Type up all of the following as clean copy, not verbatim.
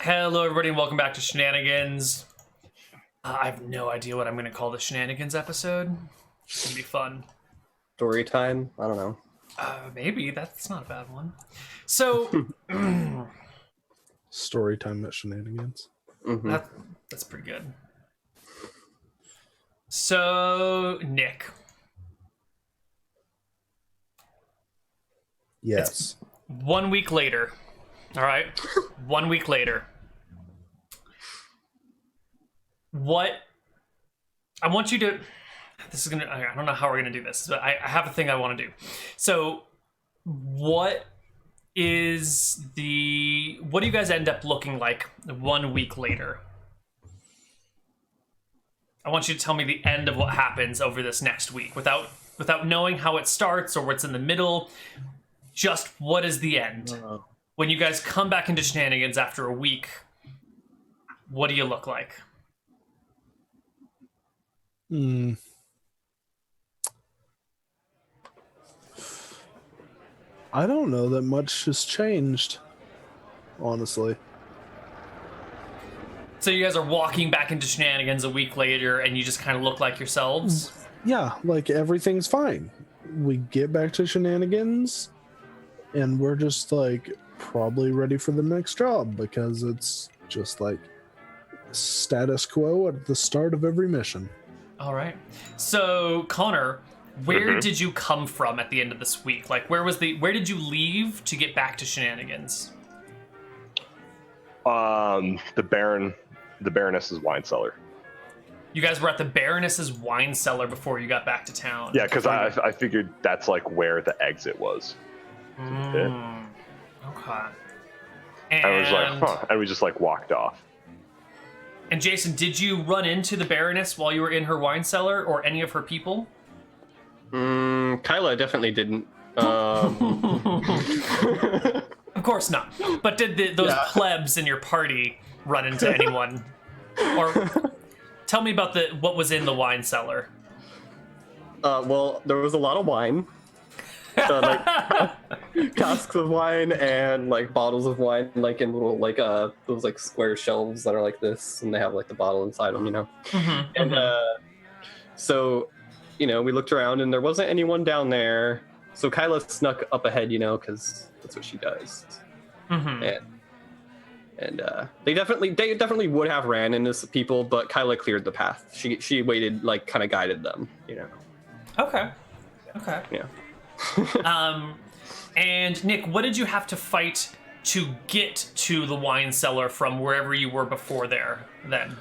Hello, everybody, and welcome back to Shenanigans. I have no idea what I'm going to call the Shenanigans episode. It's going to be fun. Story time? I don't know. Maybe. That's not a bad one. So, Story time at Shenanigans. Mm-hmm. that's pretty good. So, Nick. Yes. 1 week later. All right? 1 week later. What I want you to, this is gonna, I don't know how we're gonna do this, but I have a thing I want to do. So what do you guys end up looking like 1 week later? I want you to tell me the end of what happens over this next week without knowing how it starts or what's in the middle. Just what is the end? When you guys come back into Shenanigans after a week, what do you look like? I don't know that much has changed, honestly. So you guys are walking back into Shenanigans a week later and you just kind of look like yourselves? Yeah, like everything's fine. We get back to Shenanigans and we're just like probably ready for the next job because it's just like status quo at the start of every mission. All right. So, Connar, where did you come from at the end of this week? Like, where did you leave to get back to Shenanigans? The Baroness's wine cellar. You guys were at the Baroness's wine cellar before you got back to town. Yeah, because I figured that's like where the exit was. Okay. And I was like, huh, and we just like walked off. And Jason, did you run into the Baroness while you were in her wine cellar or any of her people? Kyla definitely didn't. Of course not. But did those plebs in your party run into anyone? Or tell me about what was in the wine cellar. Well, there was a lot of wine. Like casks of wine and like bottles of wine, like in little those like square shelves that are like this, and they have like the bottle inside them, you know. And so, you know, we looked around and there wasn't anyone down there. So Kyla snuck up ahead, you know, because that's what she does. And they definitely would have ran into some people, but Kyla cleared the path. She waited, like kind of guided them, you know. Okay. Yeah. And Nick, what did you have to fight to get to the wine cellar from wherever you were before then?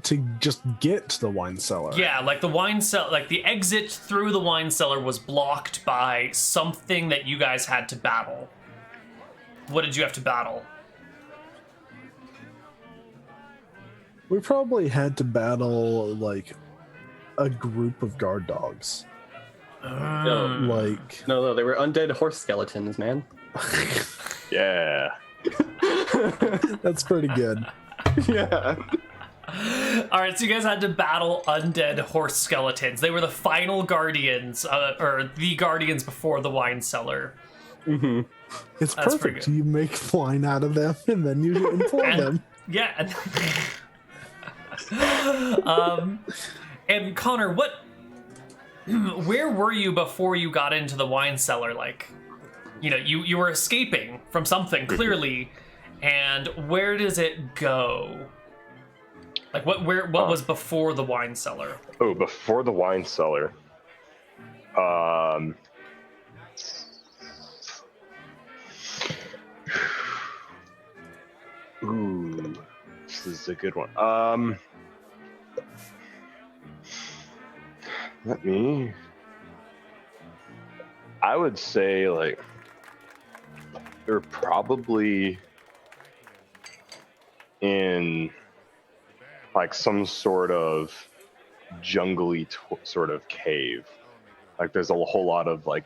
To just get to the wine cellar. Yeah, like the wine cellar, like the exit through the wine cellar was blocked by something that you guys had to battle. What did you have to battle? We probably had to battle like a group of guard dogs. No, they were undead horse skeletons, man. Yeah. That's pretty good. Yeah. All right, so you guys had to battle undead horse skeletons. They were the final guardians, or the guardians before the wine cellar. It's That's pretty perfect. good. You make wine out of them and then you employ them. Yeah. And Connar, where were you before you got into the wine cellar? Like, you know, you were escaping from something clearly, and where does it go? Like, what was before the wine cellar? Oh, before the wine cellar. Ooh, this is a good one. I would say like they're probably in like some sort of jungly sort of cave. Like there's a whole lot of like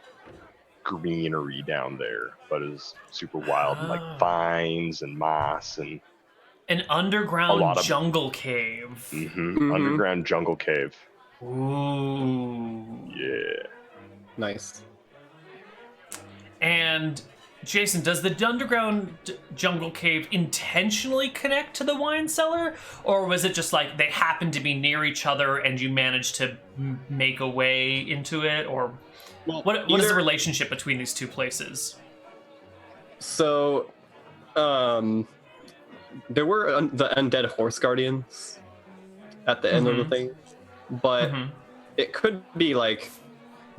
greenery down there, but it's super wild and like vines and moss and an underground jungle cave. Underground jungle cave. Ooh. Yeah. Nice. And Jason, does the underground jungle cave intentionally connect to the wine cellar, or was it just like they happened to be near each other and you managed to make a way into it, or what is the relationship between these two places? So, there were the undead horse guardians at the end of the thing, but it could be like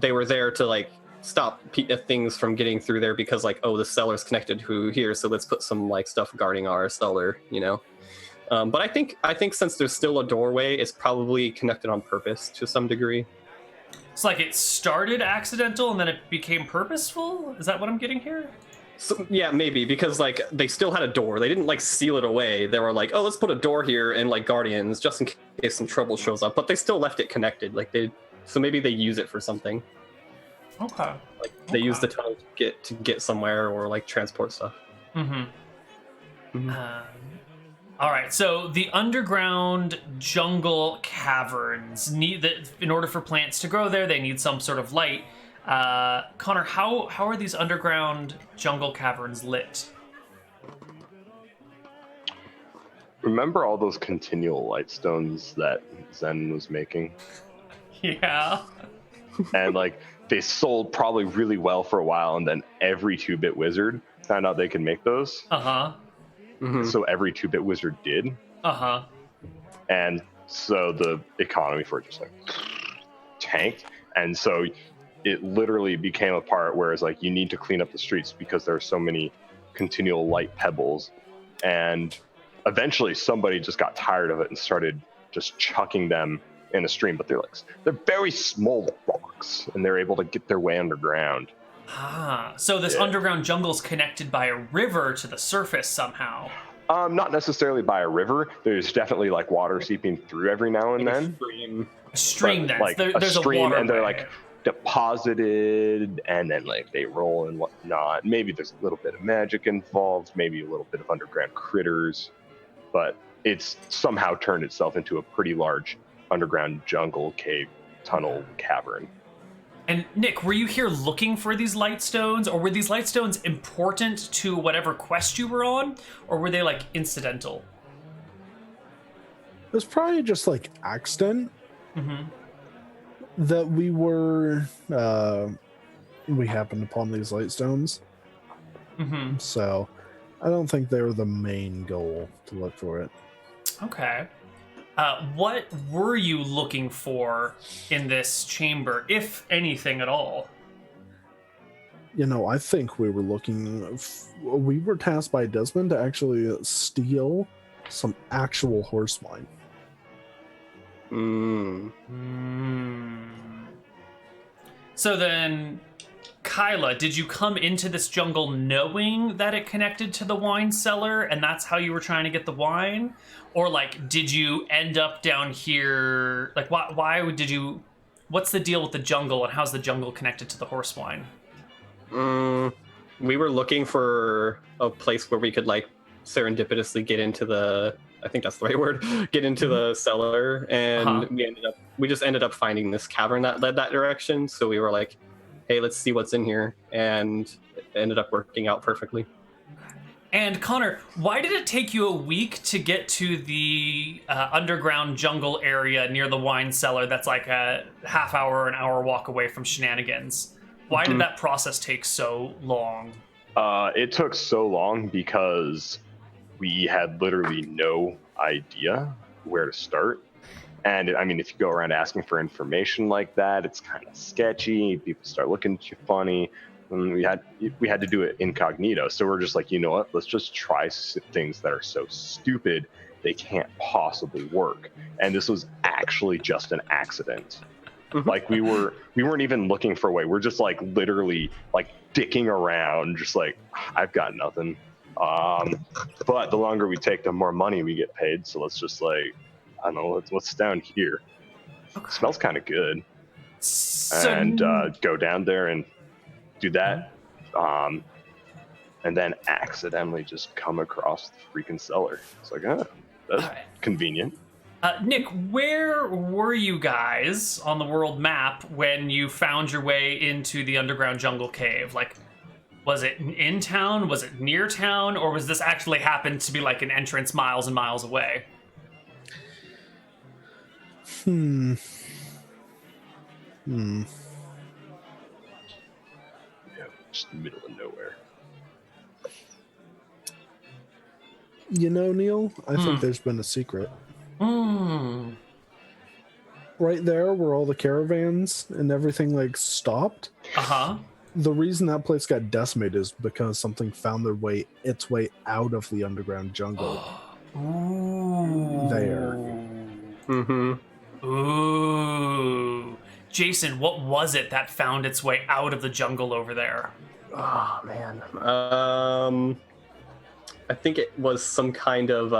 they were there to like stop things from getting through there because like, oh, the cellar's connected to here, so let's put some like stuff guarding our cellar, you know. But I think since there's still a doorway, it's probably connected on purpose to some degree. It's like it started accidental and then it became purposeful? Is that what I'm getting here? So, yeah, maybe, because like they still had a door. They didn't like seal it away. They were like, oh, let's put a door here and like guardians just in case some trouble shows up. But they still left it connected. Like so maybe they use it for something. Okay. Like they use the tunnel to get somewhere or like transport stuff. All right. So the underground jungle caverns in order for plants to grow there, they need some sort of light. Connar, how are these underground jungle caverns lit? Remember all those continual light stones that Zen was making? Yeah. And like they sold probably really well for a while, and then every 2-bit wizard found out they could make those. So every 2-bit wizard did. And so the economy for it just like tanked, and so it literally became a part where it's like you need to clean up the streets because there are so many continual light pebbles, and eventually somebody just got tired of it and started just chucking them in a stream. But they're very small rocks, and they're able to get their way underground. So this underground jungle's connected by a river to the surface somehow. Not necessarily by a river. There's definitely like water seeping through every now and then. A stream then. Like There's a stream, water and they're like deposited, and then like they roll and whatnot. Maybe there's a little bit of magic involved, maybe a little bit of underground critters, but it's somehow turned itself into a pretty large underground jungle cave tunnel cavern. And Nick, were you here looking for these light stones, or were these light stones important to whatever quest you were on, or were they like incidental? It was probably just like accident that we happened upon these light stones. So I don't think they were the main goal to look for it. Okay. What were you looking for in this chamber, if anything at all? You know, I think we were we were tasked by Desmond to actually steal some actual horse wine. So then, Kyla, did you come into this jungle knowing that it connected to the wine cellar and that's how you were trying to get the wine? Or like, did you end up down here? Like, what's the deal with the jungle and how's the jungle connected to the horse wine? We were looking for a place where we could like serendipitously get into I think that's the right word, get into the cellar, and we just ended up finding this cavern that led that direction. So we were like, hey, let's see what's in here, and it ended up working out perfectly. And Connar, why did it take you a week to get to the underground jungle area near the wine cellar that's like a half hour or an hour walk away from Shenanigans? Why did that process take so long? It took so long because we had literally no idea where to start. And I mean, if you go around asking for information like that, it's kind of sketchy. People start looking at you funny. And we had to do it incognito. So we're just like, you know what? Let's just try things that are so stupid they can't possibly work. And this was actually just an accident. Like we weren't even looking for a way. We're just like literally like dicking around, just like, I've got nothing. But the longer we take, the more money we get paid. So let's just like, I don't know, what's down here. Okay. It smells kind of good. And go down there and do that. And then accidentally just come across the freaking cellar. It's like, that's convenient. Nick, where were you guys on the world map when you found your way into the underground jungle cave? Like, Was it in town? Was it near town? Or was this actually happened to be like an entrance miles and miles away? Hmm. Yeah, just in the middle of nowhere. You know, Neal, I think there's been a secret. Right there where all the caravans and everything like stopped. Uh-huh. The reason that place got decimated is because something found its way out of the underground jungle. Ooh. There. Mm-hmm. Ooh. Jason, what was it that found its way out of the jungle over there? Oh man. I think it was some kind of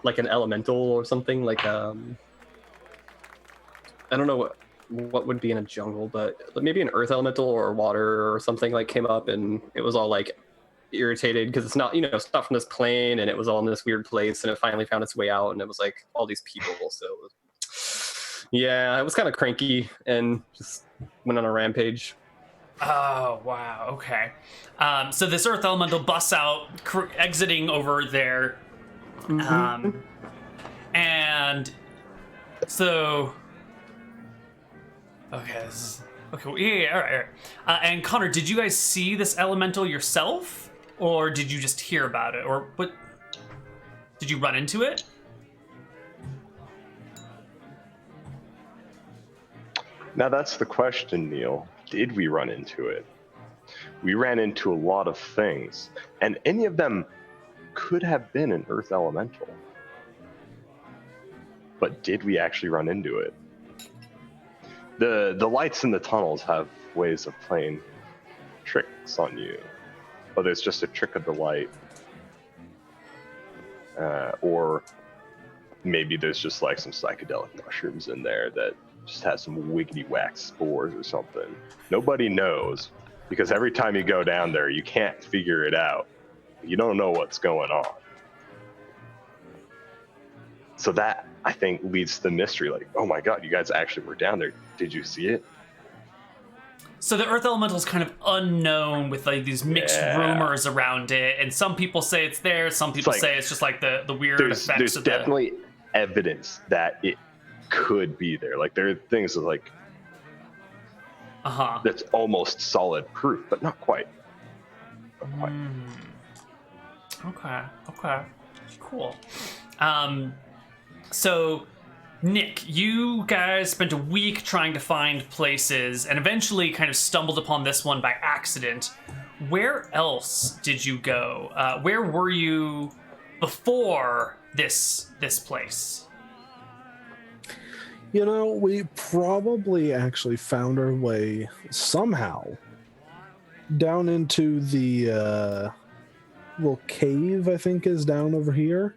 like an elemental or something. Like I don't know what would be in a jungle, but maybe an earth elemental or water or something like came up, and it was all like irritated because it's not, it's not from this plane, and it was all in this weird place, and it finally found its way out, and it was like all these people. So yeah, it was kind of cranky and just went on a rampage. Oh, wow. Okay. So this earth elemental busts out, exiting over there. And so... Okay, all right. And Connar, did you guys see this elemental yourself? Or did you just hear about it? Or what? Did you run into it? Now that's the question, Neal. Did we run into it? We ran into a lot of things, and any of them could have been an earth elemental. But did we actually run into it? The lights in the tunnels have ways of playing tricks on you. Whether it's just a trick of the light, or maybe there's just like some psychedelic mushrooms in there that just has some wiggity wax spores or something. Nobody knows, because every time you go down there, you can't figure it out. You don't know what's going on. So that, I think, leads to the mystery. Like, oh my god, you guys actually were down there. Did you see it? So the earth elemental is kind of unknown, with like these mixed rumors around it, and some people say it's there, some people say it's just like the weird effects there's of definitely evidence that it could be there. Like, there are things like that's almost solid proof, but not quite. Okay, cool. So Nick, you guys spent a week trying to find places and eventually kind of stumbled upon this one by accident. Where else did you go? Where were you before this place? We probably actually found our way somehow down into the little cave, I think, is down over here.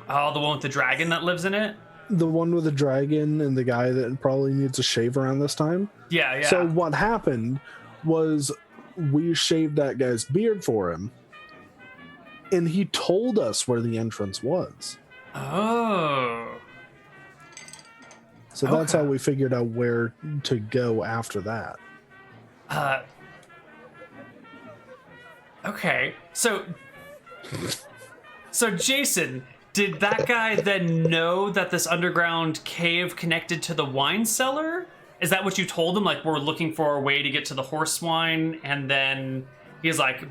Oh, the one with the dragon that lives in it? The one with the dragon and the guy that probably needs a shave around this time. Yeah. So what happened was we shaved that guy's beard for him, and he told us where the entrance was. Oh. So that's how we figured out where to go after that. Okay. So Jason, did that guy then know that this underground cave connected to the wine cellar? Is that what you told him? Like, we're looking for a way to get to the horse wine, and then he's like,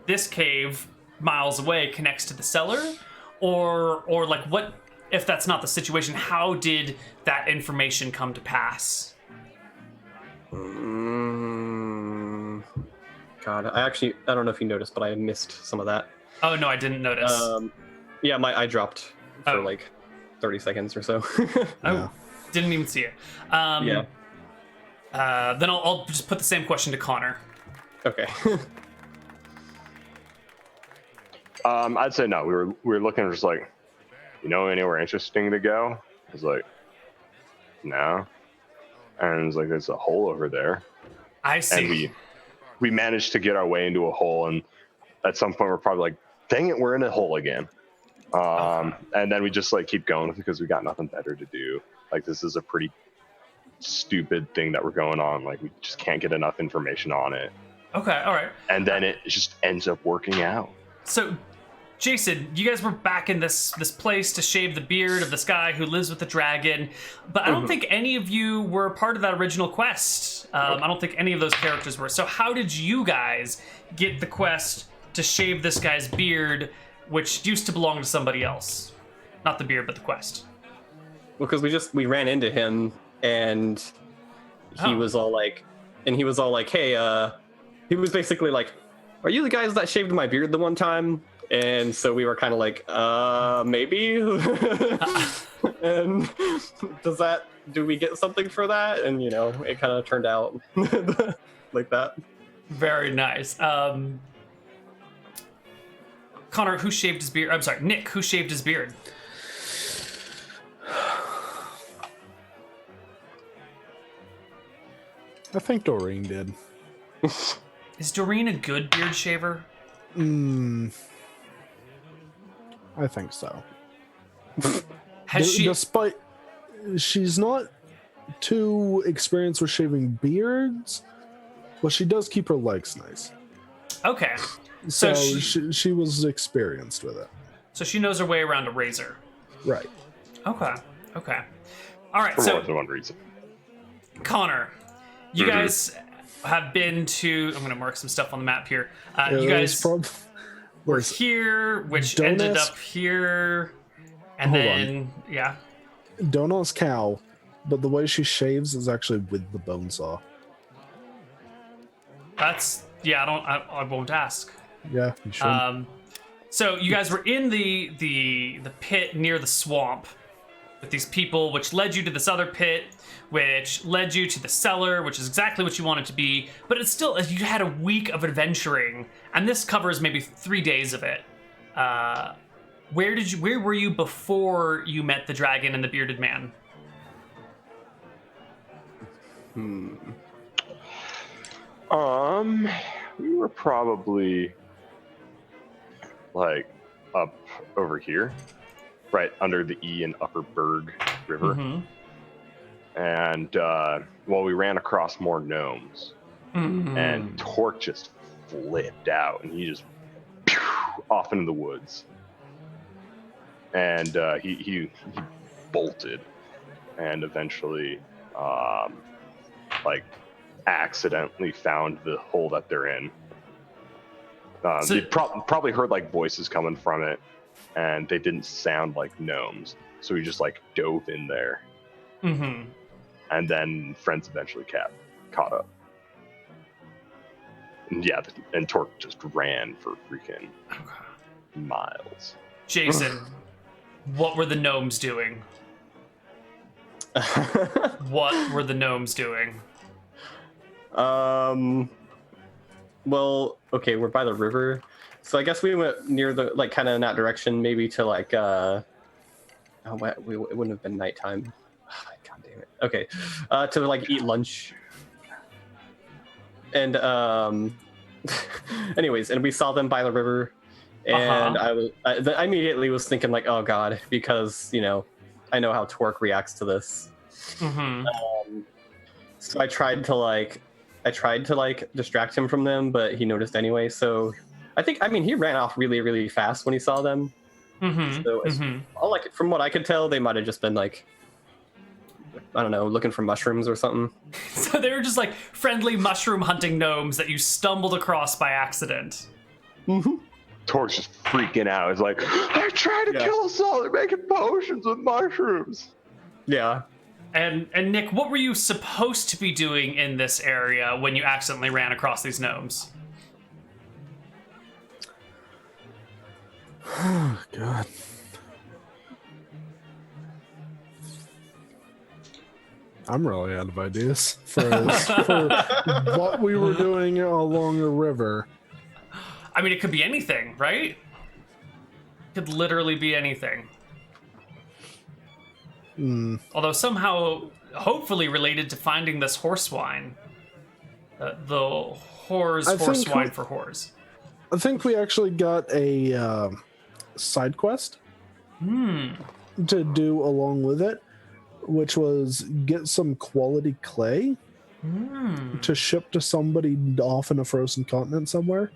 this cave miles away connects to the cellar? Or like, what, if that's not the situation, how did that information come to pass? God, I don't know if you noticed, but I missed some of that. Oh, no, I didn't notice. Yeah, I dropped for like 30 seconds or so. Didn't even see it. Then I'll just put the same question to Connar. Okay. I'd say no. We were looking, just like, anywhere interesting to go? I was like, no. And it's like, there's a hole over there. I see. And we managed to get our way into a hole, and at some point we're probably like, dang it, we're in a hole again. And then we just like keep going because we got nothing better to do. Like, this is a pretty stupid thing that we're going on. Like we just can't get enough information on it. Okay, all right. And then it just ends up working out. So, Jason, you guys were back in this place to shave the beard of this guy who lives with the dragon, but I don't think any of you were part of that original quest. I don't think any of those characters were. So how did you guys get the quest to shave this guy's beard, which used to belong to somebody else? Not the beard, but the quest. Well, because we ran into him, and he was all like, hey, he was basically like, are you the guys that shaved my beard the one time? And so we were kind of like, maybe. And do we get something for that? And it kind of turned out like that. Very nice. Connar, who shaved his beard? I'm sorry, Nick, who shaved his beard? I think Doreen did. Is Doreen a good beard shaver? I think so. Despite she's not too experienced with shaving beards, but she does keep her legs nice. Okay. So she was experienced with it. So she knows her way around a razor. Right. Okay. All right. For So more than one reason. Connar, you guys have been to. I'm going to mark some stuff on the map here. You guys were here, which ended up here, and then yeah. Don't ask how, but the way she shaves is actually with the bone saw. That's I won't ask. Yeah, you should. So you guys were in the pit near the swamp with these people, which led you to this other pit, which led you to the cellar, which is exactly what you want it to be. But it's still, you had a week of adventuring, and this covers maybe 3 days of it. Where were you before you met the dragon and the bearded man? We were probably like up over here, right under the E and Upper Berg River. And we ran across more gnomes, and Torque just flipped out, and he just off into the woods, and he bolted, and eventually accidentally found the hole that they're in. They probably heard like voices coming from it, and they didn't sound like gnomes, so he just like dove in there. And then friends eventually caught up. And and Torque just ran for freaking miles. Jason, what were the gnomes doing? What were the gnomes doing? Well, okay, we're by the river, so I guess we went near the kind of in that direction, maybe to it wouldn't have been nighttime. God damn it. Okay, to eat lunch. And anyways, and we saw them by the river, and I immediately was thinking like, oh god, because I know how Torque reacts to this. So I tried to distract him from them, but he noticed anyway. So he ran off really, really fast when he saw them. So from what I could tell, they might have just been I don't know, looking for mushrooms or something. So they were just friendly mushroom hunting gnomes that you stumbled across by accident. Torque's just freaking out. He's like, "They're trying to kill us all. They're making potions with mushrooms." Yeah. And Nick, what were you supposed to be doing in this area when you accidentally ran across these gnomes? Oh, God. I'm really out of ideas for what we were doing along the river. I mean, it could be anything, right? It could literally be anything. Although somehow, hopefully related to finding this horse wine. The horse wine for whores. I think we actually got a side quest to do along with it. which was get some quality clay to ship to somebody off in a frozen continent somewhere.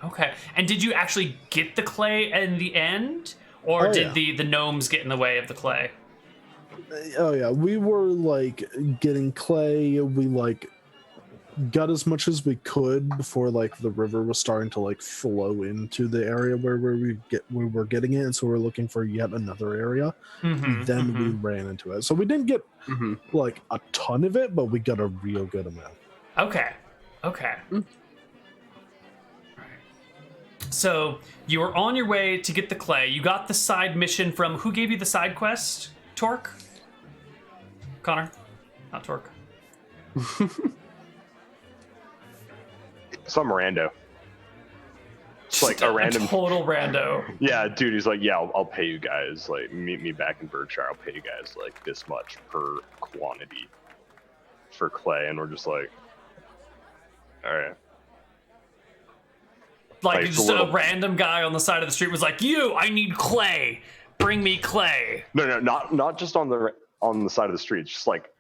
Okay. And did you actually get the clay in the end? Or did the gnomes get in the way of the clay? Oh yeah, we were like getting clay. We like got as much as we could before like the river was starting to like flow into the area where we were getting it, and so we're looking for yet another area. Then we ran into it. So we didn't get like a ton of it, but we got a real good amount. Okay. So you were on your way to get the clay. You got the side mission from who gave you the side quest? Torque? Connar? Not Torque. Some rando. It's like a random total rando. Yeah, dude, he's like, yeah, I'll pay you guys. Like, meet me back in Berkshire. I'll pay you guys like this much per quantity for clay, and we're just like, all right. Like just a random guy on the side of the street was like, I need clay. Bring me clay. No, not just on the side of the street. It's just like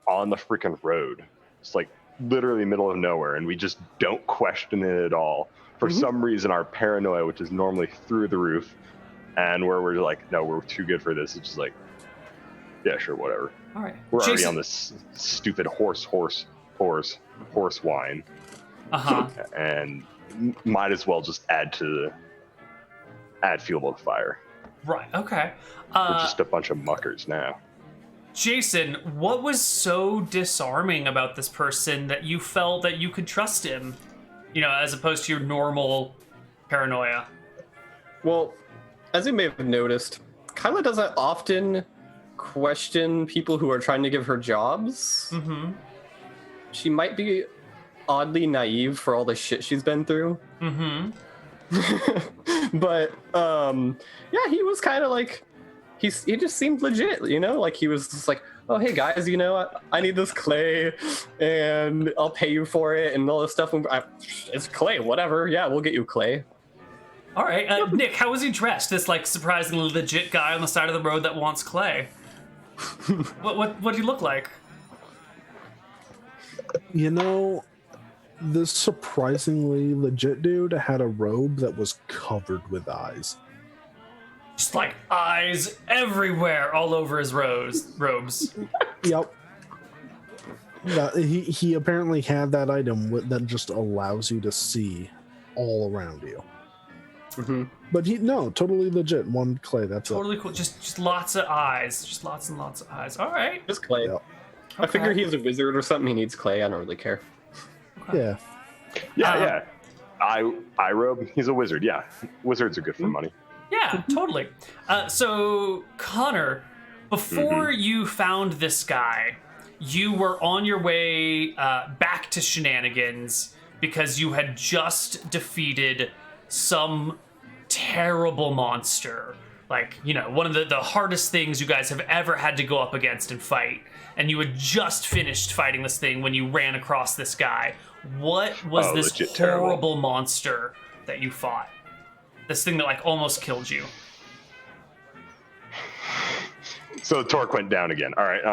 on the freaking road. It's like literally middle of nowhere, and we just don't question it at all. For some reason, our paranoia, which is normally through the roof, and where we're like, no, we're too good for this. It's just like, yeah, sure, whatever. All right. We're already on this stupid horse wine. And might as well just add fuel to the fire. Right. Okay. We're just a bunch of muckers now. Jason, what was so disarming about this person that you felt that you could trust him? As opposed to your normal paranoia. Well, as you may have noticed, Kyla doesn't often question people who are trying to give her jobs. She might be oddly naive for all the shit she's been through. But yeah, he was kind of like he just seemed legit, like he was just like, oh hey guys, I need this clay and I'll pay you for it and all this stuff. It's clay, whatever. Yeah, we'll get you clay. All right, Nick, how was he dressed? This like surprisingly legit guy on the side of the road that wants clay. What do you look like? This surprisingly legit dude had a robe that was covered with eyes. Just like eyes everywhere, all over his robes. Yep. He apparently had that item that just allows you to see all around you. But totally legit. One clay. That's totally cool. Just lots of eyes. Just lots and lots of eyes. All right. Just clay. Yep. I figure he's a wizard or something. He needs clay. I don't really care. Okay. Yeah. Eye robe. He's a wizard. Yeah, wizards are good for money. Yeah, totally. So, Connar, before you found this guy, you were on your way back to Shenanigans because you had just defeated some terrible monster. Like, one of the hardest things you guys have ever had to go up against and fight. And you had just finished fighting this thing when you ran across this guy. What was this horrible monster that you fought? This thing that like almost killed you. So the torque went down again. All right.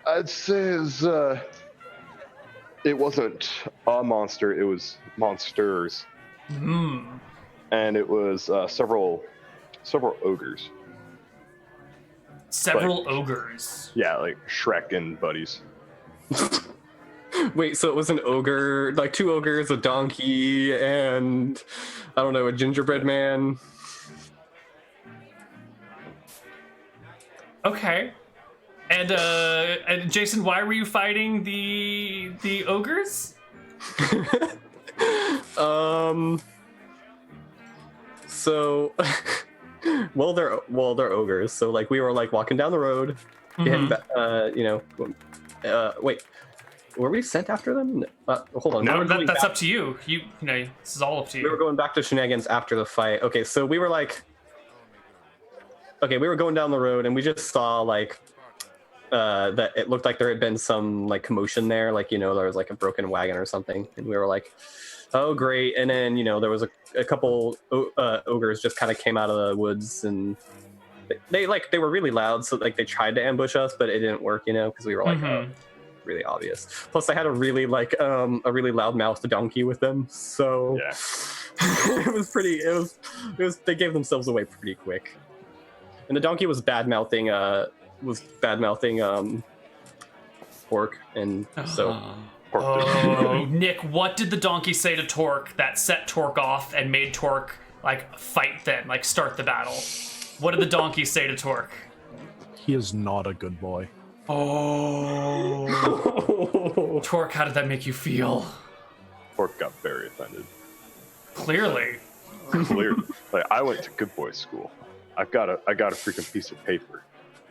I'd say it wasn't a monster. It was monsters. And it was several ogres. Several ogres. Yeah, like Shrek and buddies. Wait, so it was an ogre, like two ogres, a donkey, and I don't know, a gingerbread man. Okay. And Jason, why were you fighting the ogres? So they're ogres. So like we were like walking down the road, wait. Were we sent after them? Hold on. No, that's up to you. This is all up to you. We were going back to Shenanigans after the fight. Okay, so we were going down the road and we just saw like that it looked like there had been some like commotion there, like there was like a broken wagon or something, and we were like, oh great. And then there was a couple ogres just kind of came out of the woods, and they were really loud, so like they tried to ambush us, but it didn't work, because we were like really obvious. Plus they had a really loud-mouthed donkey with them, so Yeah. it was they gave themselves away pretty quick. And the donkey was bad mouthing Torque, and so Oh, Nick, what did the donkey say to Torque that set Torque off and made Torque like fight then, like start the battle? What did the donkey say to Torque? He is not a good boy. Oh. Torque, how did that make you feel? Torque got very offended. Clearly. Like, I went to good boy school. I got a freaking piece of paper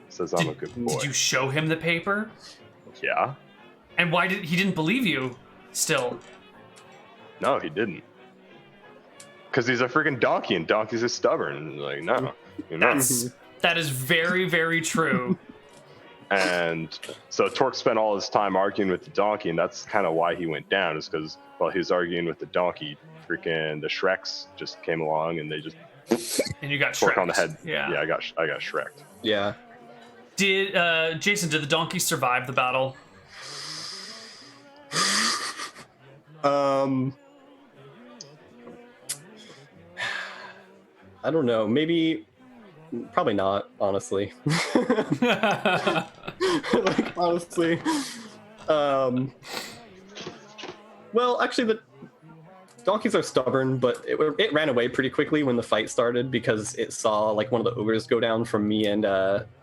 that says I'm a good boy. Did you show him the paper? Yeah. And why he didn't believe you still? No, he didn't. Because he's a freaking donkey, and donkeys are stubborn. Like, no. That is very, very true. And so Torque spent all his time arguing with the donkey, and that's kind of why he went down, is because while he was arguing with the donkey, freaking the Shreks just came along, and they just and you got Torque Shrek'd. on the head. Yeah. I got Shrek'd. yeah. Jason, did the donkey survive the battle? I don't know. Probably not, honestly. Like, honestly. Well, actually, the donkeys are stubborn, but it ran away pretty quickly when the fight started because it saw like one of the ogres go down from me and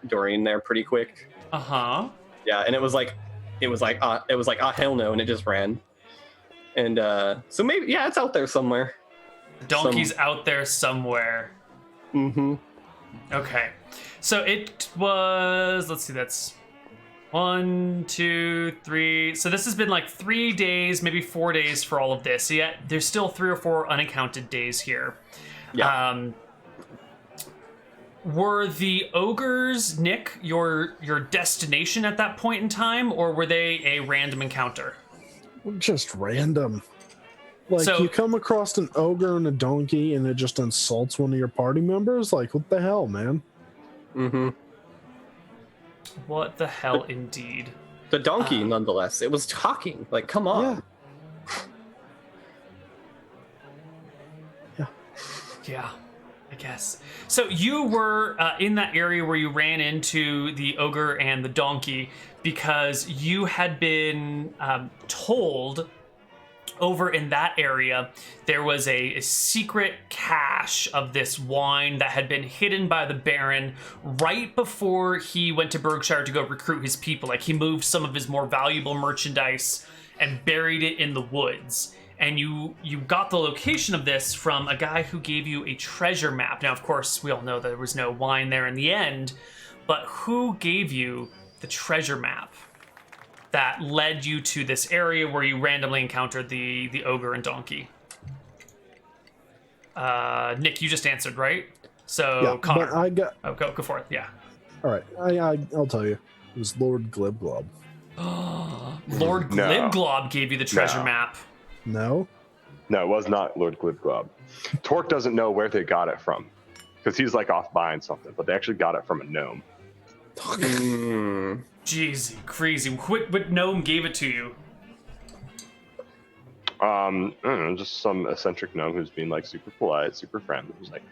Doreen there pretty quick. Yeah, and it was like hell no, and it just ran. And so maybe it's out there somewhere. Donkey's out there somewhere. Mm-hmm. Okay. So it was, let's see, that's 1, 2, 3. So this has been like 3 days, maybe 4 days for all of this. Yet there's still 3 or 4 unaccounted days here. Yeah. Were the ogres, Nick, your destination at that point in time, or were they a random encounter? Just random. Like, So- you come across an ogre and a donkey and it just insults one of your party members? Like, what the hell, man? Mm-hmm. What the hell, indeed. The donkey, nonetheless. It was talking. Like, come on. Yeah, I guess. So you were in that area where you ran into the ogre and the donkey because you had been told over in that area there was a secret cache of this wine that had been hidden by the Baron right before he went to Berkshire to go recruit his people. Like, he moved some of his more valuable merchandise and buried it in the woods. And you got the location of this from a guy who gave you a treasure map. Now, of course, we all know there was no wine there in the end, but who gave you the treasure map that led you to this area where you randomly encountered the ogre and donkey? Nick, you just answered, right? So, Yeah, Connar. but I got... Oh, go for it, yeah. All right, I'll tell you. It was Lord Glibglob. Lord No. Glibglob gave you the treasure No. map. No? No, it was not Lord Glibglob. Torque doesn't know where they got it from, because he's like off buying something, but they actually got it from a gnome. Jeez, crazy. What gnome gave it to you? I don't know, just some eccentric gnome who's being like super polite, super friendly. Who's like,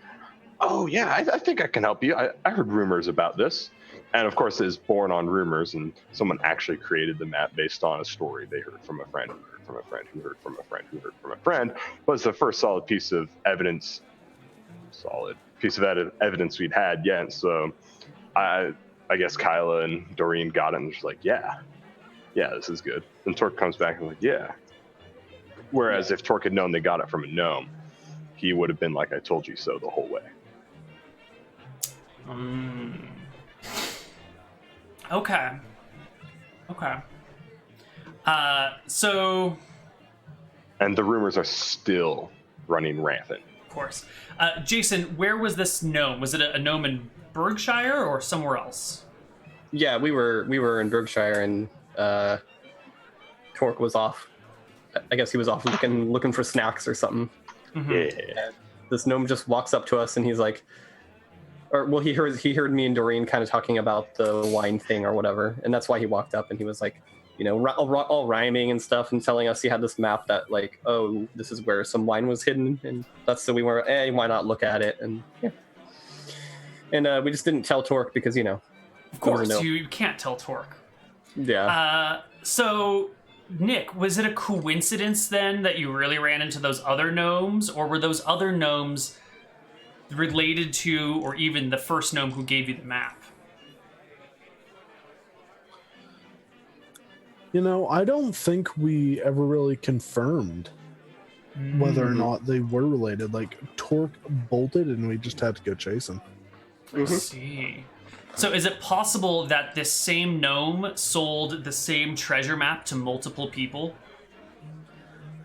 "Oh yeah, I think I can help you. I heard rumors about this," and of course, it's born on rumors, and someone actually created the map based on a story they heard from a friend, who heard from a friend, who heard from a friend, who heard from a friend. Was the first solid piece of evidence we'd had yet. So, I guess Kyla and Doreen got it and was like, yeah, this is good. And Torque comes back and like, yeah. Whereas if Torque had known they got it from a gnome, he would have been like, I told you so the whole way. Okay. So, And the rumors are still running rampant. of course. Jason, where was this gnome? Was it a gnome in Berkshire or somewhere else? Yeah, we were in Berkshire, and Torque was off I guess he was off looking for snacks or something. Yeah. This gnome just walks up to us and he's like, he heard me and Doreen kind of talking about the wine thing or whatever, and that's why he walked up and he was like, all rhyming and stuff, and telling us he had this map that like, oh, this is where some wine was hidden, and that's so we were, why not look at it, and yeah, and we just didn't tell Torque because of course you can't tell Torque. Yeah. So Nick, was it a coincidence then that you really ran into those other gnomes, or were those other gnomes related to, or even the first gnome who gave you the map? I don't think we ever really confirmed whether or not they were related. Like, Torque bolted and we just had to go chase him. I see. So is it possible that this same gnome sold the same treasure map to multiple people?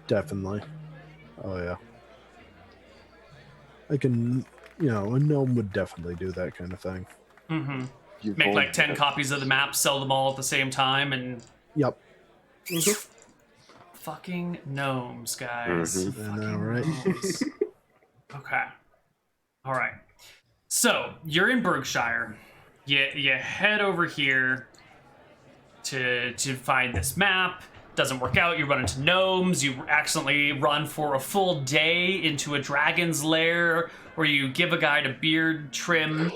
Definitely. Oh, yeah. A gnome would definitely do that kind of thing. Mm-hmm. Make like 10 copies of the map, sell them all at the same time, and... Yep. Fucking gnomes, guys. I know, right? Gnomes. Okay. All right. So, you're in Berkshire. You head over here to find this map. Doesn't work out. You run into gnomes. You accidentally run for a full day into a dragon's lair where you give a guy a beard trim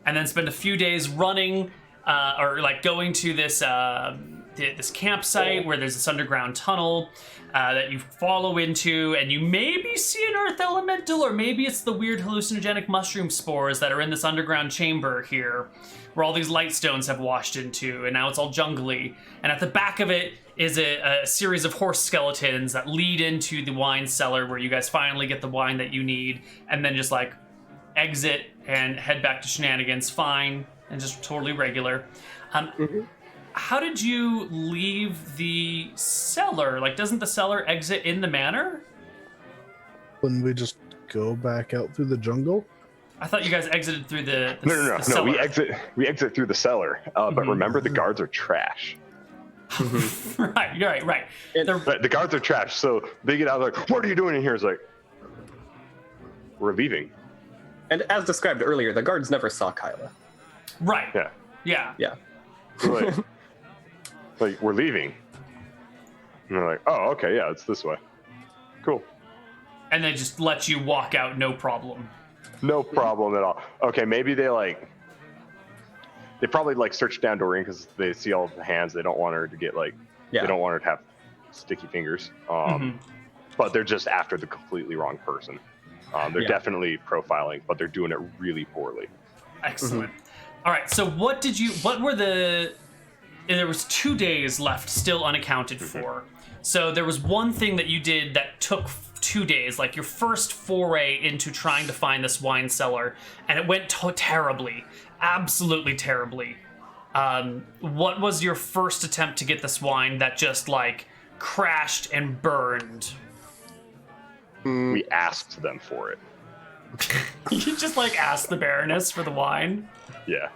and then spend a few days running or like going to this campsite where there's this underground tunnel that you follow into, and you maybe see an earth elemental, or maybe it's the weird hallucinogenic mushroom spores that are in this underground chamber here where all these light stones have washed into, and now it's all jungly. And at the back of it is a series of horse skeletons that lead into the wine cellar where you guys finally get the wine that you need, and then just like exit and head back to Shenanigans fine and just totally regular. How did you leave the cellar? Like, doesn't the cellar exit in the manor? Wouldn't we just go back out through the jungle? I thought you guys exited through the No. cellar. We exit through the cellar. But remember, the guards are trash. Right. The guards are trash, so they get out like, "What are you doing in here?" It's like, "We're leaving." And as described earlier, the guards never saw Kyla. Right. Yeah. Yeah. Like, we're leaving. And they're like, "Oh, okay, yeah, it's this way. Cool. And they just let you walk out, no problem. No problem at all." Okay, maybe they probably search down Doreen because they see all the hands. They don't want her to get they don't want her to have sticky fingers. But they're just after the completely wrong person. They're definitely profiling, but they're doing it really poorly. Excellent. All right, so there was 2 days left still unaccounted for. So there was one thing that you did that took 2 days, like your first foray into trying to find this wine cellar, and it went terribly, absolutely terribly. What was your first attempt to get this wine that just crashed and burned? We asked them for it. You just asked the Baroness for the wine? Yeah.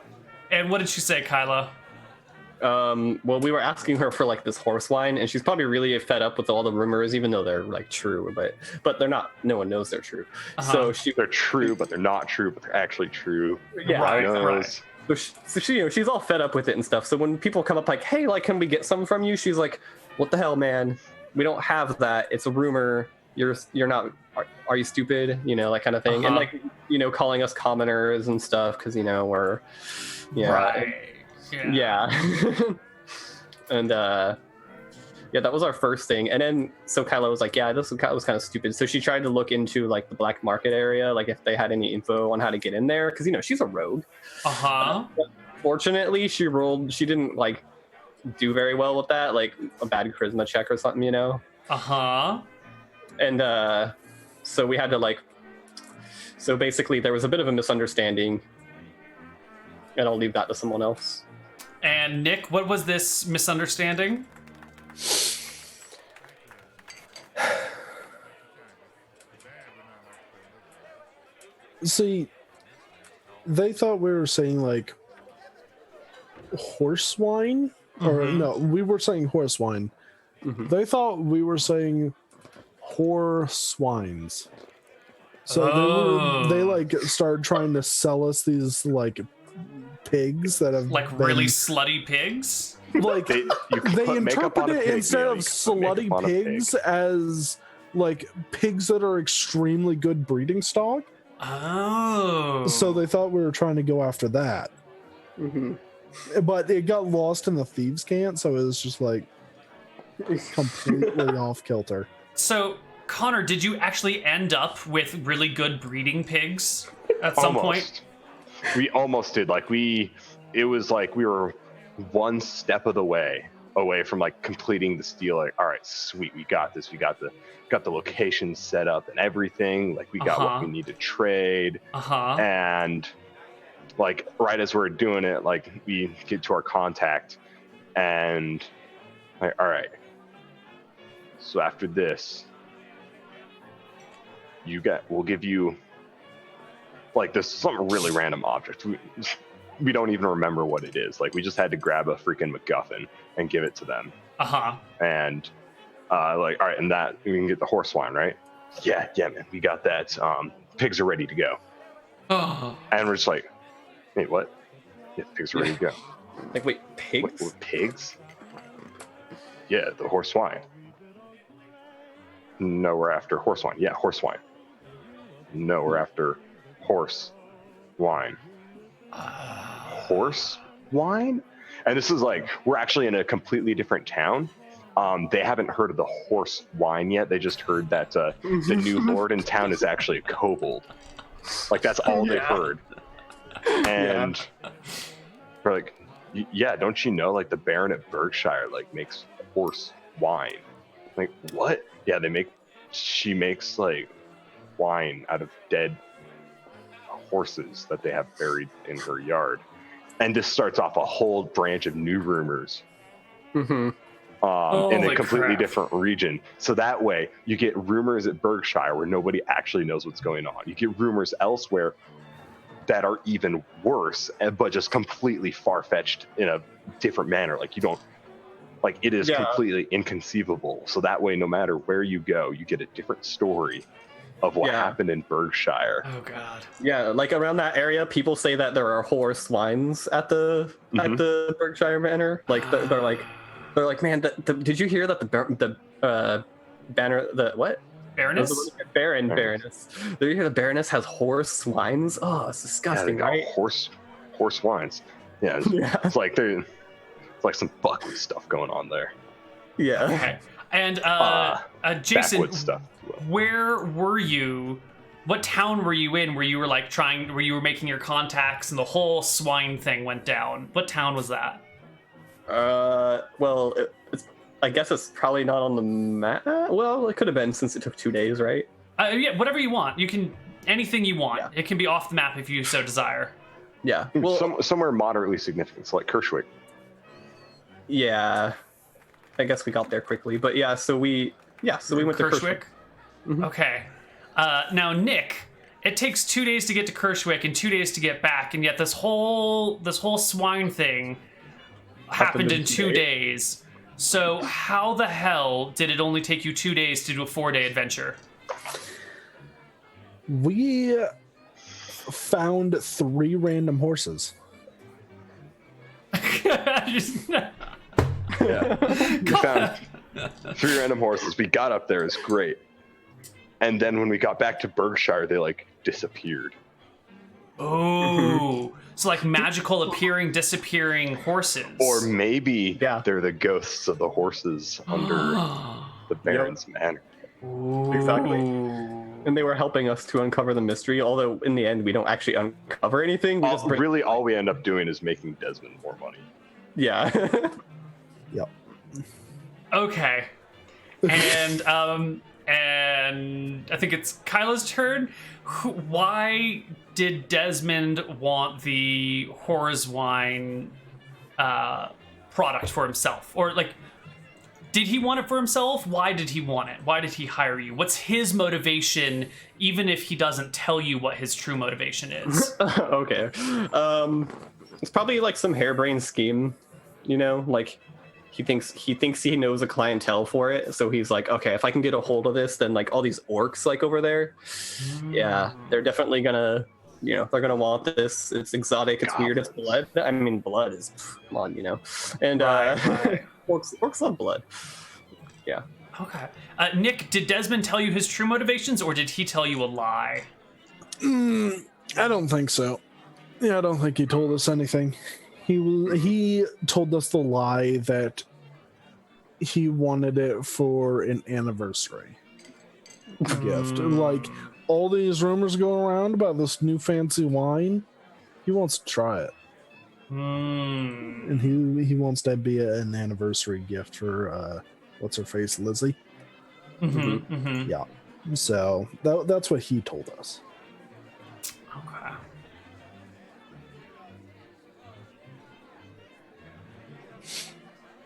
And what did she say, Kyla? Well, we were asking her for this horse wine, and she's probably really fed up with all the rumors, even though they're true, but they're not. No one knows they're true. So they're true, but they're not true, but they're actually true. Yeah, right. So she's all fed up with it and stuff. So when people come up hey, can we get some from you? She's like, what the hell, man? We don't have that. It's a rumor. You're not. Are you stupid? That kind of thing. And calling us commoners and stuff because we're. Yeah. Right. Yeah. And that was our first thing. And then so Kyla was like, yeah, this was kind of stupid. So she tried to look into the black market area, if they had any info on how to get in there, because she's a rogue. Fortunately, she didn't do very well with that, a bad charisma check or something, And so we had to so basically there was a bit of a misunderstanding, and I'll leave that to someone else. And Nick, what was this misunderstanding? See, they thought we were saying horse wine, or no, we were saying horse wine, They thought we were saying whore swines. So they like started trying to sell us these like pigs that have Like been, really slutty pigs? like You can they put makeup on a interpreted pig, instead Neal. of You can put makeup slutty on a pig. pigs as like pigs that are extremely good breeding stock. Oh. So they thought we were trying to go after that. But it got lost in the thieves' cant, so it was just like completely off kilter. So, Connar, did you actually end up with really good breeding pigs at some point? We almost did. Like it was like we were one step of the way away from like completing this deal. Like, all right, sweet, we got this. We got the location set up and everything. Like we got what we need to trade. And like right as we're doing it, like we get to our contact and like, all right. So after this, we'll give you like this some really random object. We don't even remember what it is. Like we just had to grab a freaking MacGuffin and give it to them. And like, all right, and that we can get the horse wine, right? Yeah, man, we got that. Pigs are ready to go. And we're just like, wait, what? Yeah, pigs are ready to go. Like, wait, pigs? What, pigs? Yeah, the horse wine. No, we're after horse wine. Yeah, horse wine. No, we're after horse wine. Horse wine? And this is like, we're actually in a completely different town. They haven't heard of the horse wine yet. They just heard that the new lord in town is actually a kobold. Like, that's all they've heard. And we're like, yeah, don't you know, like, the Baron at Berkshire, like, makes horse wine. Like, what? Yeah, she makes, like, wine out of dead horses that they have buried in her yard. And this starts off a whole branch of new rumors. In a completely different region. So that way, you get rumors at Berkshire where nobody actually knows what's going on. You get rumors elsewhere that are even worse, but just completely far-fetched in a different manner. Like, you don't, like, it is completely inconceivable. So that way, no matter where you go, you get a different story of what happened in Berkshire. Oh God. Yeah, like around that area, people say that there are horse wines at the Berkshire Manor. Like they're like, man, did you hear that the banner, the what? Baroness? Baroness. Did you hear the Baroness has horse wines? Oh, it's disgusting, right? Horse wines. Yeah, it's like it's like some Buckley stuff going on there. Yeah. Okay. And Jason, backwoods stuff. Where were you? What town were you in where you were like where you were making your contacts and the whole swine thing went down? What town was that? Well, I guess it's probably not on the map. Well, it could have been since it took 2 days, right? Yeah, whatever you want. You can, anything you want. Yeah. It can be off the map if you so desire. Yeah. Well, somewhere moderately significant, so like Kershwick. Yeah. I guess we got there quickly, but yeah, so we went to Kershwick. Okay. Now, Nick, it takes 2 days to get to Kershwick and 2 days to get back, and yet this whole swine thing happened in 2 days. So how the hell did it only take you 2 days to do a 4-day adventure? We found 3 random horses. We found 3 random horses. We got up there, it's great. And then when we got back to Berkshire, they like disappeared. Oh, so like magical appearing, disappearing horses. Or maybe they're the ghosts of the horses under the Baron's manor. Ooh. Exactly. And they were helping us to uncover the mystery, although in the end we don't actually uncover anything. Really, all we end up doing is making Desmond more money. Yeah. Yep. Okay. And I think it's Kyla's turn. Why did Desmond want the Horror's Wine product for himself? Or, like, did he want it for himself? Why did he want it? Why did he hire you? What's his motivation, even if he doesn't tell you what his true motivation is? Okay. It's probably, like, some harebrained scheme, you know? Like, he thinks he knows a clientele for it. So he's like, okay, if I can get a hold of this, then like all these orcs like over there, yeah, they're definitely gonna, they're gonna want this. It's exotic, it's weird, it's blood. I mean, blood is, come on, and Right. orcs love blood. Yeah. Okay. Nick, did Desmond tell you his true motivations, or did he tell you a lie? I don't think so. Yeah, I don't think he told us anything. He told us the lie that he wanted it for an anniversary gift. Like, all these rumors go around about this new fancy wine. He wants to try it. And he wants that to be an anniversary gift for what's her face, Lizzie. Yeah. So that's what he told us. Okay.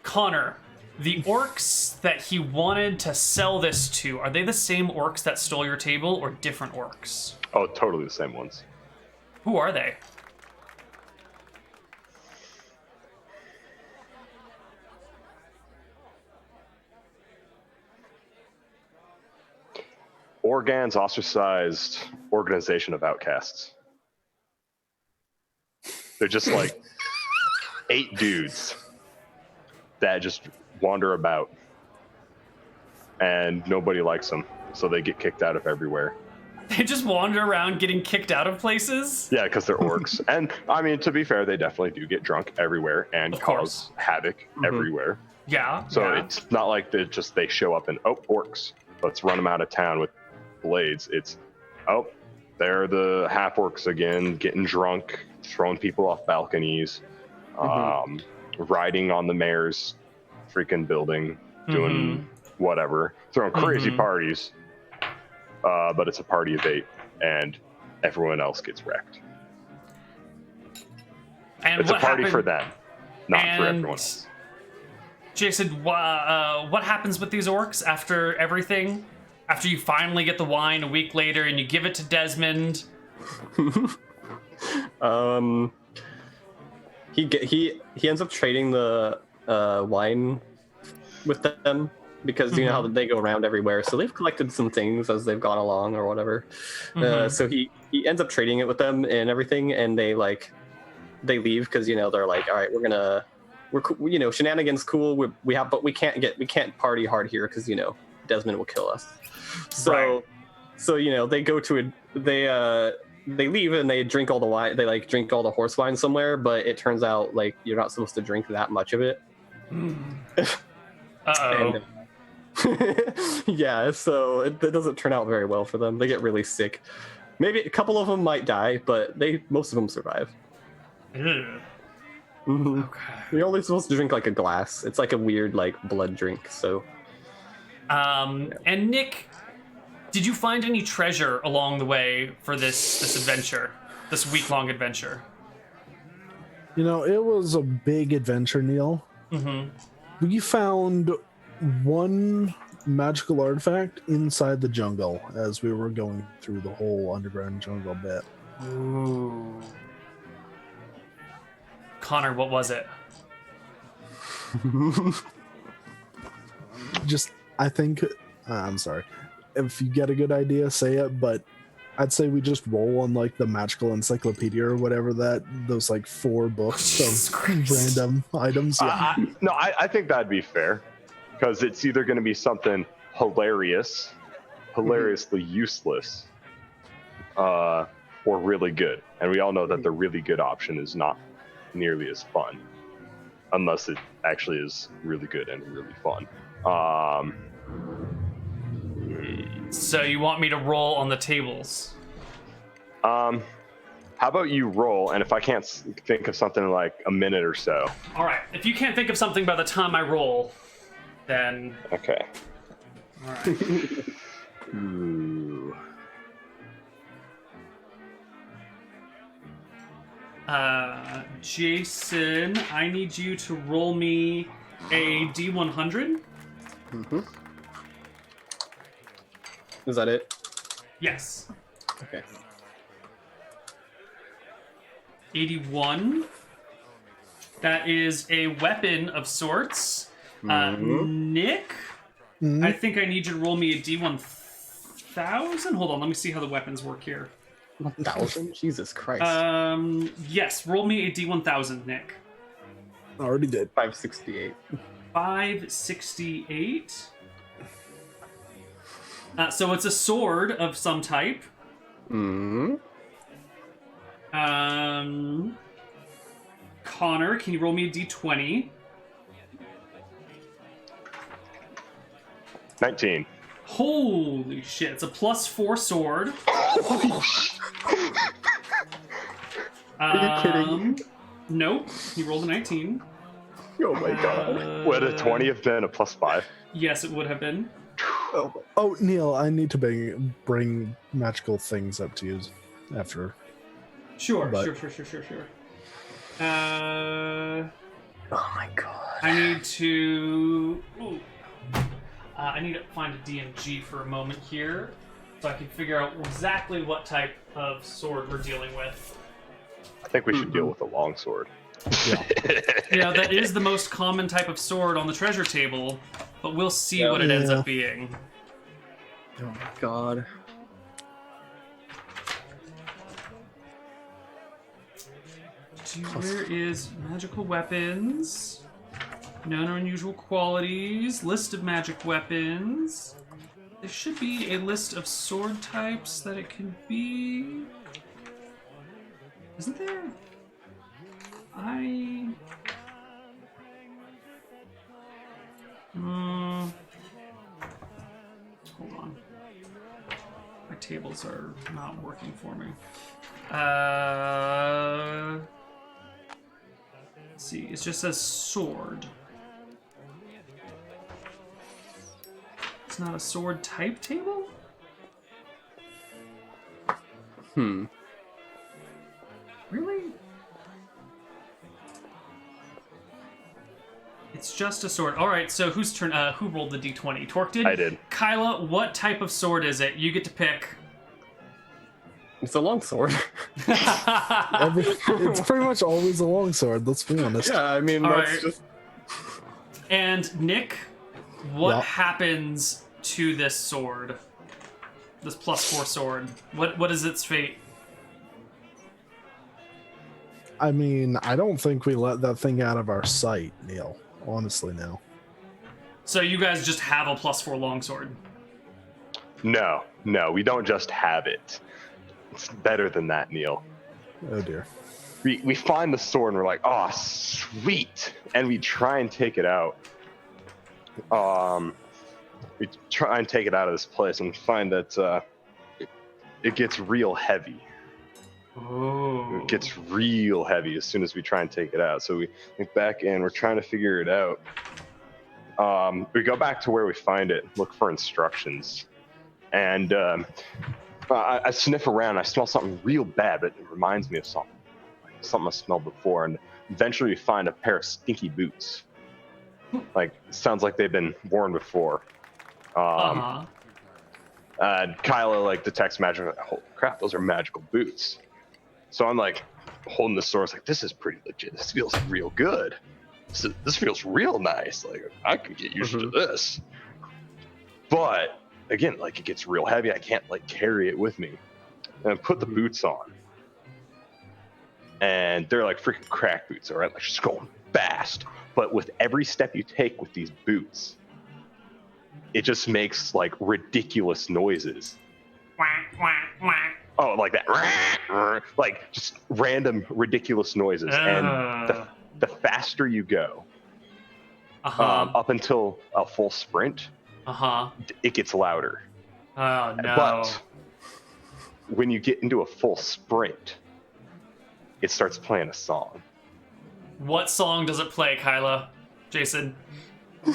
Connar, the orcs that he wanted to sell this to, are they the same orcs that stole your table or different orcs? Oh, totally the same ones. Who are they? Organ's ostracized organization of outcasts. They're just like 8 dudes that just wander about, and nobody likes them, so they get kicked out of everywhere. They just wander around getting kicked out of places? Yeah, because they're orcs. And I mean, to be fair, they definitely do get drunk everywhere and Of cause course. havoc everywhere. Yeah. So yeah. it's not like they show up and, oh, orcs, let's run them out of town with blades. It's, oh, they're the half orcs again, getting drunk, throwing people off balconies, riding on the mayor's freaking building, doing whatever, throwing crazy parties. But it's a party of 8, and everyone else gets wrecked. And It's a what party happened- for them, not for and everyone else. Jason, what happens with these orcs after everything? After you finally get the wine a week later and you give it to Desmond? He ends up trading the wine with them because you know how they go around everywhere. So they've collected some things as they've gone along or whatever. So he ends up trading it with them and everything, and they leave because they're like, all right, we're Shenanigans cool. But we can't party hard here because Desmond will kill us. So they go to they leave and they drink all the wine. They drink all the horse wine somewhere, but it turns out you're not supposed to drink that much of it. Uh-oh. Yeah, so it doesn't turn out very well for them. They get really sick. Maybe a couple of them might die, but most of them survive. Ew. Okay. You're only supposed to drink a glass. It's like a weird blood drink. So. And Nick, did you find any treasure along the way for this adventure, this week-long adventure? It was a big adventure, Neal. We found one magical artifact inside the jungle as we were going through the whole underground jungle bit. Ooh. Connar, what was it? I think, I'm sorry. If you get a good idea, say it, but I'd say we just roll on the magical encyclopedia or whatever those 4 books of random items. Yeah. I think that'd be fair, because it's either going to be something hilariously useless, or really good. And we all know that the really good option is not nearly as fun, unless it actually is really good and really fun. So you want me to roll on the tables? How about you roll, and if I can't think of something in a minute or so. All right. If you can't think of something by the time I roll, then... Okay. All right. Ooh. Jason, I need you to roll me a D100. Is that it? Yes. Okay. 81. That is a weapon of sorts. Nick, Mhm. I think I need you to roll me a D1000. Hold on, let me see how the weapons work here. 1,000? Jesus Christ. Yes, roll me a D1000, Nick. Already did. 568. 568. So it's a sword of some type. Mm-hmm. Connar, can you roll me a D20? 19. Holy shit, it's a +4 sword. Are you kidding? Nope, he rolled a 19. Oh my god. Would a 20 have been a +5? Yes, it would have been. Oh, Neil, I need to bring magical things up to you after. Sure. But- Sure. Oh my god. I need to... Ooh. I need to find a DMG for a moment here, so I can figure out exactly what type of sword we're dealing with. I think we should deal with a longsword. Yeah, that is the most common type of sword on the treasure table, but we'll see what it ends Yeah. up being. Oh my god. Where is magical weapons? Known or unusual qualities. List of magic weapons. There should be a list of sword types that it can be. Isn't there? Hold on. My tables are not working for me. Let's see, it just says sword. It's not a sword type table? Really? It's just a sword. All right, so whose turn? Who rolled the d20? Torque did? I did. Kyla, what type of sword is it? You get to pick. It's a longsword. It's pretty much always a longsword, let's be honest. Yeah, I mean, All that's right. just. And Nick, what Yeah. happens to this sword? This +4 sword. What is its fate? I mean, I don't think we let that thing out of our sight, Neil. Honestly, now. So you guys just have a +4 longsword. No, we don't just have it. It's better than that, Neil. Oh dear. We find the sword and we're like, oh, sweet. And we try and take it out. We try and take it out of this place and find that it gets real heavy. Oh. It gets real heavy as soon as we try and take it out. So we look back and we're trying to figure it out. We go back to where we find it, look for instructions. And I sniff around. I smell something real bad, but it reminds me of something I smelled before. And eventually we find a pair of stinky boots. Like, sounds like they've been worn before. And Kyla, like, detects magic. Like, holy crap, those are magical boots. So I'm like, holding the sword. I was like, this is pretty legit. This feels real good. This feels real nice. Like, I could get used to this. But again, like, it gets real heavy. I can't like carry it with me. And I put the boots on. And they're like freaking crack boots, all right? Like, just going fast. But with every step you take with these boots, it just makes like ridiculous noises. Oh, like that. Like just random ridiculous noises. And the faster you go, up until a full sprint, it gets louder. Oh, no. But when you get into a full sprint, it starts playing a song. What song does it play, Kyla? Jason? I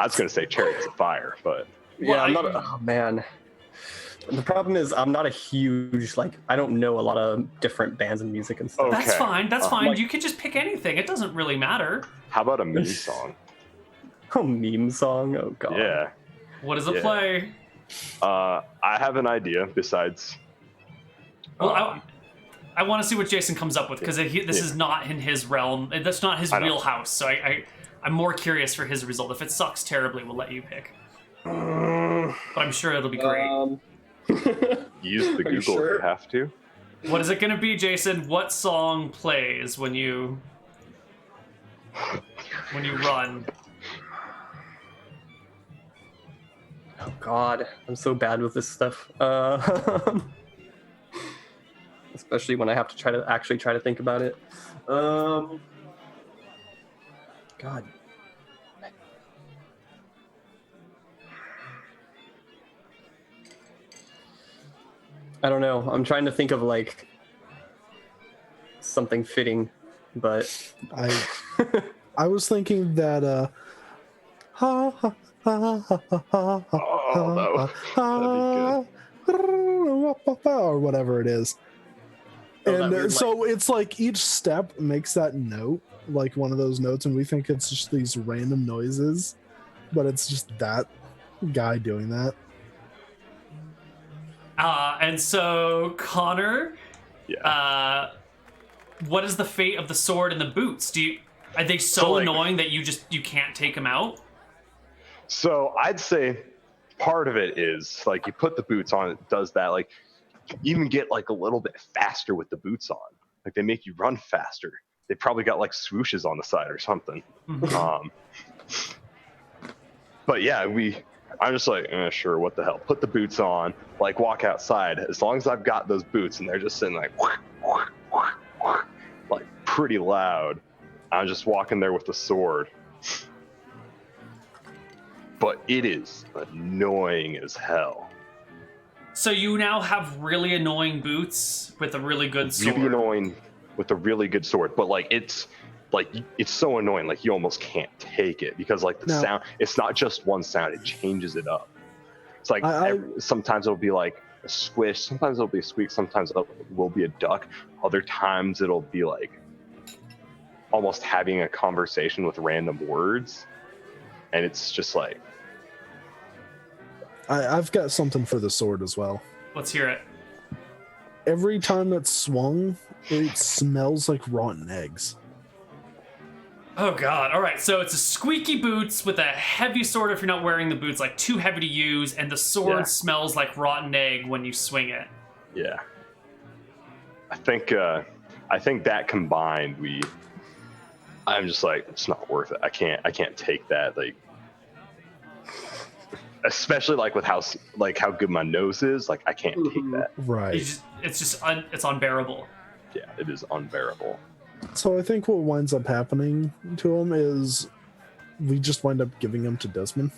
was going to say Chariots of Fire, but... Yeah, I'm not. Oh man. The problem is, I'm not a huge I don't know a lot of different bands and music and stuff. Okay. That's fine. That's fine. like- You can just pick anything. It doesn't really matter. How about a meme song? Oh, meme song. Oh god. Yeah. What does it Yeah. play? I have an idea besides... Well, I want to see what Jason comes up with because this is not in his realm. That's not his I know. wheelhouse. So I I'm more curious for his result. If it sucks terribly, we'll let you pick. But I'm sure it'll be great. Use the Are Google you sure? if you have to. What is it going to be, Jason? What song plays when you run? Oh God, I'm so bad with this stuff. Especially when I have to try to think about it. God. I don't know. I'm trying to think of like something fitting, but I was thinking that ha ha ha ha ha Oh, or whatever it is. Oh, that And weird, so it's like each step makes that note, like one of those notes, and we think it's just these random noises, but it's just that guy doing that. And so, Connar, Yeah. what is the fate of the sword and the boots? Are they so like- annoying that you can't take them out? So I'd say part of it is like you put the boots on, it does that. Like you even get like a little bit faster with the boots on. Like they make you run faster. They probably got like swooshes on the side or something. But yeah, I'm just like, sure, what the hell? Put the boots on, like walk outside. As long as I've got those boots and they're just sitting like pretty loud, I'm just walking there with the sword. But it is annoying as hell. So you now have really annoying boots with a really good sword. Really annoying with a really good sword, but it's so annoying, like you almost can't take it because like the sound, it's not just one sound, it changes it up. It's like sometimes it'll be like a squish, sometimes it'll be a squeak, sometimes it will be a duck, other times it'll be like almost having a conversation with random words, and it's just like I've got something for the sword as well. Let's hear it. Every time it's swung, it smells like rotten eggs. Oh god. All right. So it's a squeaky boots with a heavy sword if you're not wearing the boots, like too heavy to use, and the sword smells like rotten egg when you swing it. Yeah. I think that combined, I'm just like, it's not worth it. I can't take that, like, especially like with how good my nose is, like I can't take that. Right. It's unbearable. Yeah, it is unbearable. So I think what winds up happening to him is we just wind up giving him to Desmond.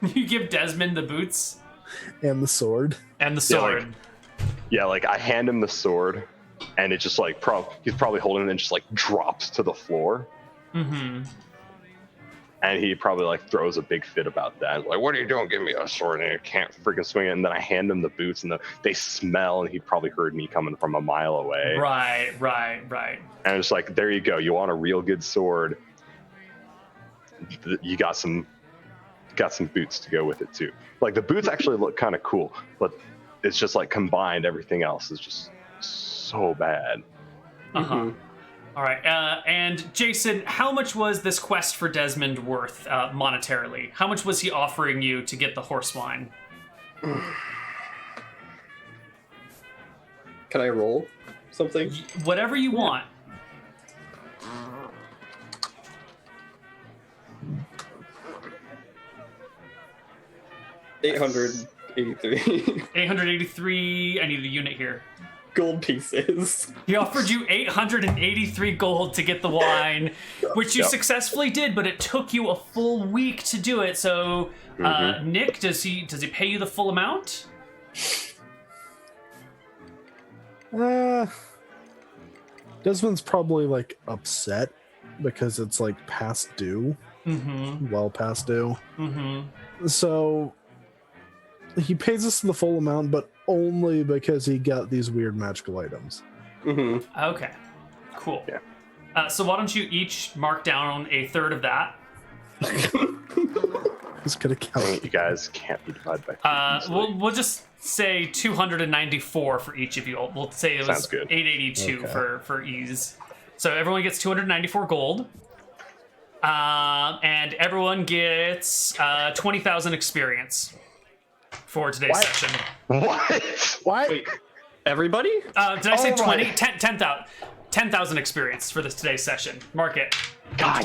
You give Desmond the boots and the sword. And the sword. Yeah, like I hand him the sword, and it just like he's probably holding it and just like drops to the floor. Mm-hmm. And he probably like throws a big fit about that. Like, what are you doing? Give me a sword, and I can't freaking swing it. And then I hand him the boots, and they smell, and he probably heard me coming from a mile away. Right. And it's like, there you go. You want a real good sword? You got some boots to go with it too. Like the boots actually look kind of cool, but it's just like combined, everything else is just so bad. Uh-huh. All right, and Jason, how much was this quest for Desmond worth monetarily? How much was he offering you to get the horse wine? Can I roll something? Whatever you want. $883. 883. I need a unit here. Gold pieces. He offered you 883 gold to get the wine, which you successfully did, but it took you a full week to do it. So, Nick, does he pay you the full amount? Desmond's probably like upset because it's like past due. Mm-hmm. Well past due. Mm-hmm. So he pays us the full amount, but only because he got these weird magical items. Mm-hmm. Okay, cool. Yeah. So why don't you each mark down a third of that? He's gonna count. You guys can't be divided by 2. We'll just say 294 for each of you. We'll say it was Sounds good. 882 Okay. for ease. So everyone gets 294 gold. And everyone gets 20,000 experience for today's session. What? Wait, everybody? Did I say Oh 20? my- 10,000 experience for today's session. Mark it. God.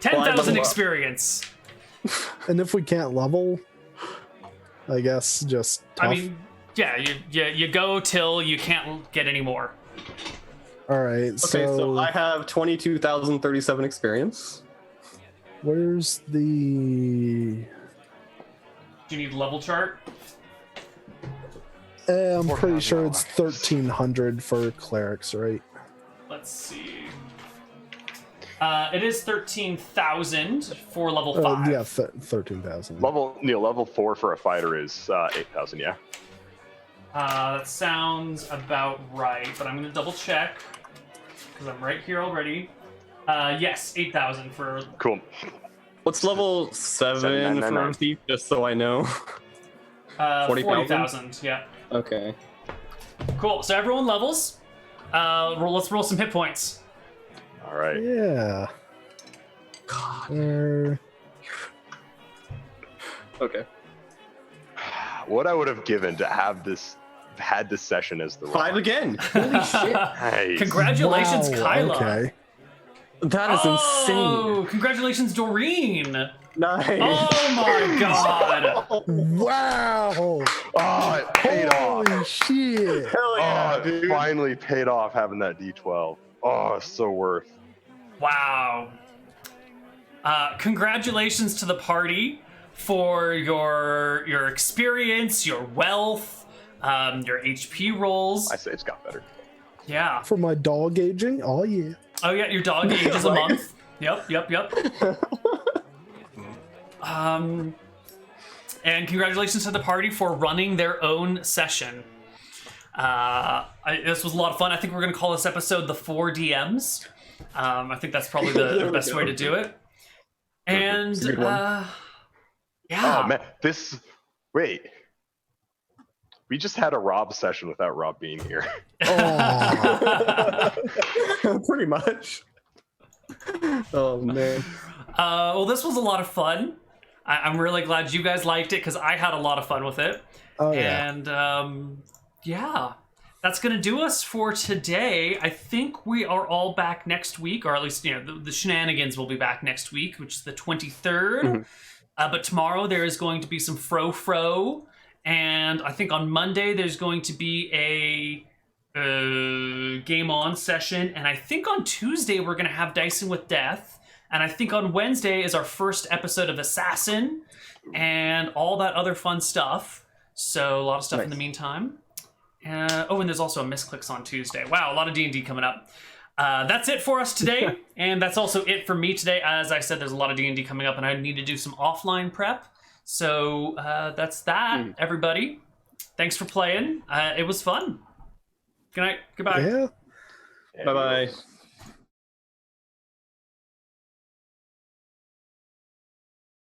10,000 level up. experience. And if we can't level, I guess just tough. I mean, yeah, you go till you can't get any more. All right. Okay, so I have 22,037 experience. Where's the? Do you need level chart? I'm pretty sure it's 4,000. 1,300 for clerics, right? Let's see. It is 13,000 for level 5. Yeah, 13,000. Level 4 for a fighter is 8,000. Yeah. That sounds about right, but I'm gonna double check because I'm right here already. Yes, 8,000 for. Cool. What's level 7 for 7,999. a thief, just so I know? 40,000. Yeah. Okay. Cool. So everyone levels. Let's roll some hit points. All right. Yeah. Okay. What I would have given to have had this session as the 5 again. Holy shit. Nice. Congratulations, Wow, Kyla. Okay. That is Oh, congratulations, Doreen. insane. Nice. Oh my god. Wow. Oh, it paid off. Holy shit. Hell yeah, Oh, it dude. finally paid off having that D12. Oh, it's so worth. Wow. Congratulations to the party for your experience, your wealth, your HP rolls. I say it's got better. Yeah. For my dog aging? Oh, yeah. Oh yeah, your dog ages a Right. month. Yep. And congratulations to the party for running their own session. This was a lot of fun. I think we're going to call this episode the 4 DMs. I think that's probably the There we best go. way to do it. And It's a good one. yeah. Oh man, wait. We just had a Rob session without Rob being here. Oh, Pretty much. Oh man. Well, this was a lot of fun. I'm really glad you guys liked it because I had a lot of fun with it. oh yeah. And yeah, that's gonna do us for today. I think we are all back next week, or at least the Shenanigans will be back next week, which is the 23rd. Mhm. But tomorrow there is going to be some fro, and I think on Monday there's going to be a game on session, and I think on Tuesday we're gonna have Dicing with Death, and I think on Wednesday is our first episode of Assassin, and all that other fun stuff. So a lot of stuff in the Nice. meantime. And there's also a Misclicks on Tuesday. Wow, a lot of D&D coming up. That's it for us today, and that's also it for me today. As I said, there's a lot of D&D coming up, and I need to do some offline prep. So that's that, everybody. Thanks for playing. It was fun. Good night. Goodbye. Yeah. Bye bye.